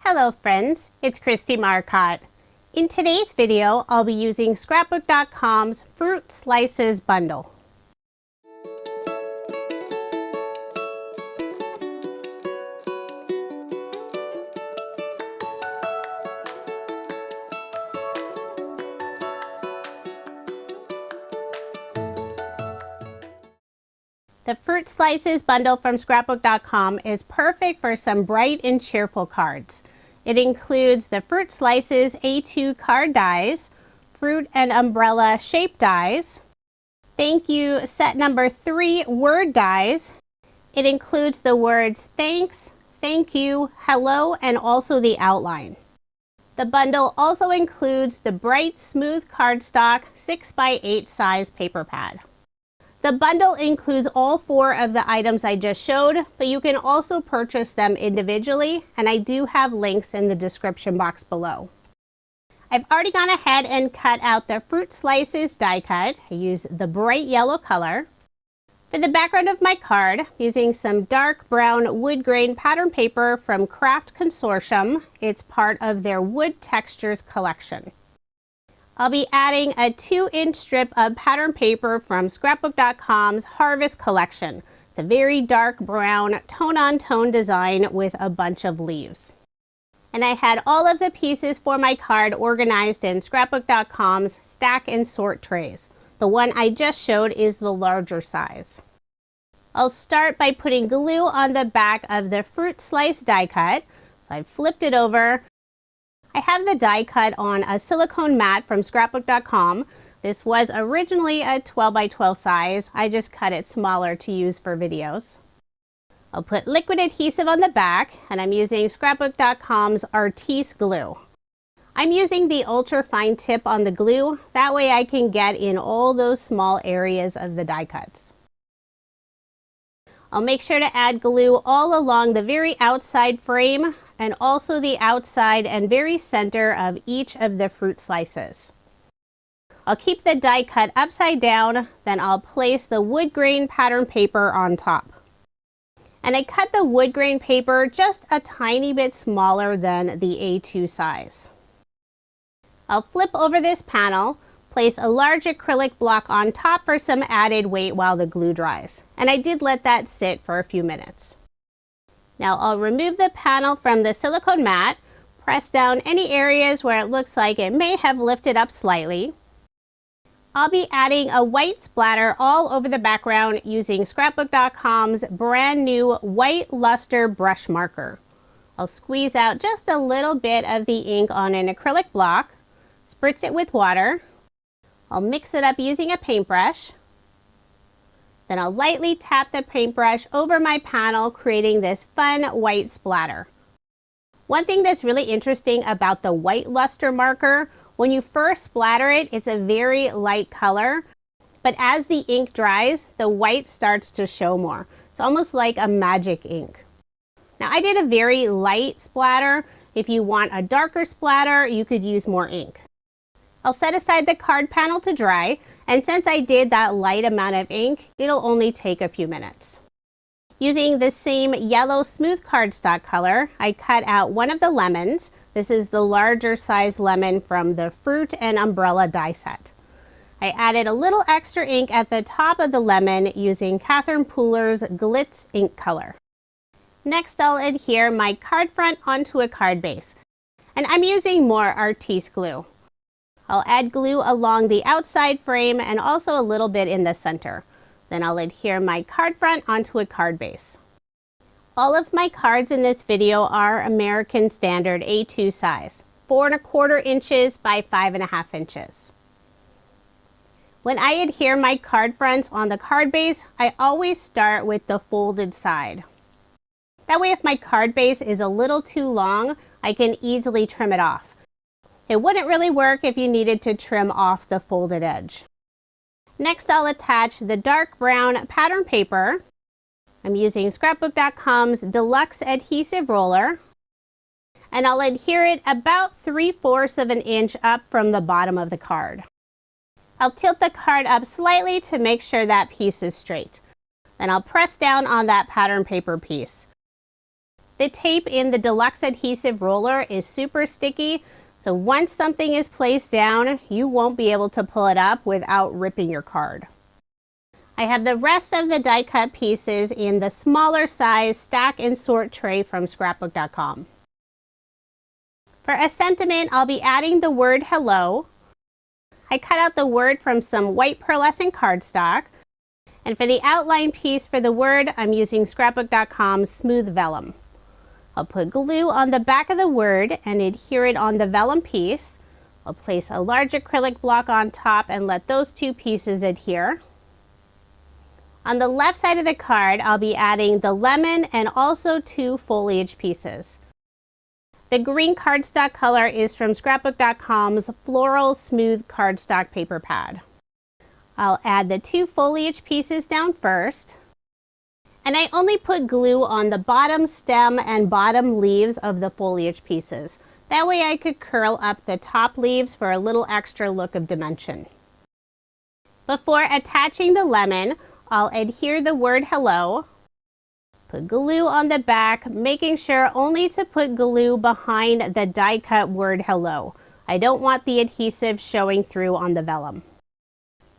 Hello friends, it's Kristie Marcotte. In today's video, I'll be using Scrapbook.com's Fruit Slices bundle. The Fruit Slices bundle from Scrapbook.com is perfect for some bright and cheerful cards. It includes the Fruit Slices A2 card dies, fruit and umbrella shape dies, thank you set number 3 word dies. It includes the words thanks, thank you, hello, and also the outline. The bundle also includes the bright smooth cardstock 6x8 size paper pad. The bundle includes all 4 of the items I just showed, but you can also purchase them individually, and I do have links in the description box below. I've already gone ahead and cut out the Fruit Slices die cut. I use the bright yellow color. For the background of my card, I'm using some dark brown wood grain pattern paper from Craft Consortium. It's part of their Wood Textures collection. I'll be adding a 2-inch strip of pattern paper from Scrapbook.com's Harvest collection. It's a very dark brown tone-on-tone design with a bunch of leaves. And I had all of the pieces for my card organized in Scrapbook.com's stack and sort trays. The one I just showed is the larger size. I'll start by putting glue on the back of the fruit slice die cut. So I flipped it over. I have the die cut on a silicone mat from Scrapbook.com. This was originally a 12x12 size. I just cut it smaller to use for videos. I'll put liquid adhesive on the back, and I'm using Scrapbook.com's Artis glue. I'm using the ultra fine tip on the glue. That way I can get in all those small areas of the die cuts. I'll make sure to add glue all along the very outside frame and also the outside and very center of each of the fruit slices. I'll keep the die cut upside down, then I'll place the wood grain pattern paper on top. And I cut the wood grain paper just a tiny bit smaller than the A2 size. I'll flip over this panel, place a large acrylic block on top for some added weight while the glue dries. And I did let that sit for a few minutes. Now I'll remove the panel from the silicone mat, press down any areas where it looks like it may have lifted up slightly. I'll be adding a white splatter all over the background using Scrapbook.com's brand new white Lustre brush marker. I'll squeeze out just a little bit of the ink on an acrylic block, spritz it with water. I'll mix it up using a paintbrush. Then I'll lightly tap the paintbrush over my panel, creating this fun white splatter. One thing that's really interesting about the white Lustre marker, when you first splatter it, it's a very light color, but as the ink dries, the white starts to show more. It's almost like a magic ink. Now I did a very light splatter. If you want a darker splatter, you could use more ink. I'll set aside the card panel to dry, and since I did that light amount of ink, it'll only take a few minutes. Using the same yellow smooth cardstock color, I cut out one of the lemons. This is the larger size lemon from the fruit and umbrella die set. I added a little extra ink at the top of the lemon using Catherine Pooler's Glitz ink color. Next, I'll adhere my card front onto a card base, and I'm using more Artis glue. I'll add glue along the outside frame and also a little bit in the center. Then I'll adhere my card front onto a card base. All of my cards in this video are American Standard A2 size, 4¼ inches by 5½ inches. When I adhere my card fronts on the card base, I always start with the folded side. That way if my card base is a little too long, I can easily trim it off. It wouldn't really work if you needed to trim off the folded edge. Next, I'll attach the dark brown pattern paper. I'm using Scrapbook.com's Deluxe adhesive roller, and I'll adhere it about 3/4 inch up from the bottom of the card. I'll tilt the card up slightly to make sure that piece is straight. Then I'll press down on that pattern paper piece. The tape in the Deluxe adhesive roller is super sticky, so once something is placed down, you won't be able to pull it up without ripping your card. I have the rest of the die cut pieces in the smaller size stack and sort tray from scrapbook.com. For a sentiment, I'll be adding the word hello. I cut out the word from some white pearlescent cardstock. And for the outline piece for the word, I'm using scrapbook.com smooth vellum. I'll put glue on the back of the word and adhere it on the vellum piece. I'll place a large acrylic block on top and let those two pieces adhere. On the left side of the card, I'll be adding the lemon and also 2 foliage pieces. The green cardstock color is from scrapbook.com's Floral Smooth Cardstock paper pad. I'll add the 2 foliage pieces down first. And I only put glue on the bottom stem and bottom leaves of the foliage pieces. That way I could curl up the top leaves for a little extra look of dimension. Before attaching the lemon, I'll adhere the word hello. Put glue on the back, making sure only to put glue behind the die cut word hello. I don't want the adhesive showing through on the vellum.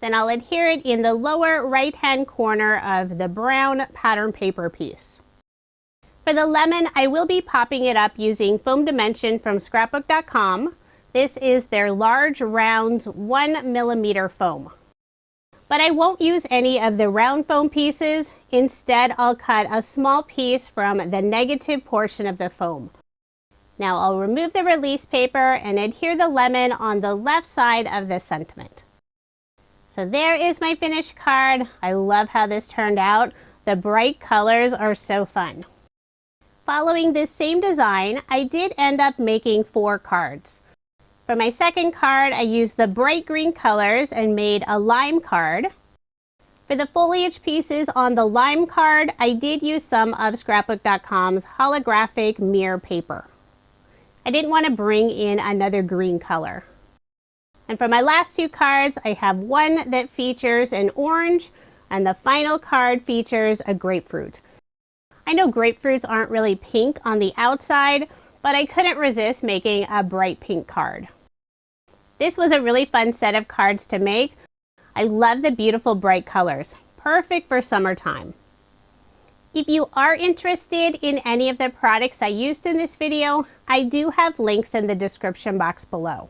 Then I'll adhere it in the lower right-hand corner of the brown pattern paper piece. For the lemon, I will be popping it up using Foam Dimension from scrapbook.com. This is their large round 1mm foam. But I won't use any of the round foam pieces. Instead, I'll cut a small piece from the negative portion of the foam. Now I'll remove the release paper and adhere the lemon on the left side of the sentiment. So there is my finished card. I love how this turned out. The bright colors are so fun. Following this same design, I did end up making 4 cards. For my second card, I used the bright green colors and made a lime card. For the foliage pieces on the lime card, I did use some of scrapbook.com's holographic mirror paper. I didn't want to bring in another green color. And for my last 2 cards, I have one that features an orange, and the final card features a grapefruit. I know grapefruits aren't really pink on the outside, but I couldn't resist making a bright pink card. This was a really fun set of cards to make. I love the beautiful bright colors, perfect for summertime. If you are interested in any of the products I used in this video, I do have links in the description box below.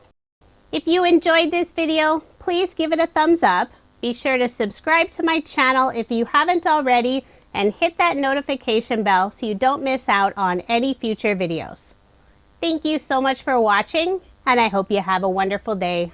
If you enjoyed this video, please give it a thumbs up. Be sure to subscribe to my channel if you haven't already, and hit that notification bell so you don't miss out on any future videos. Thank you so much for watching, and I hope you have a wonderful day.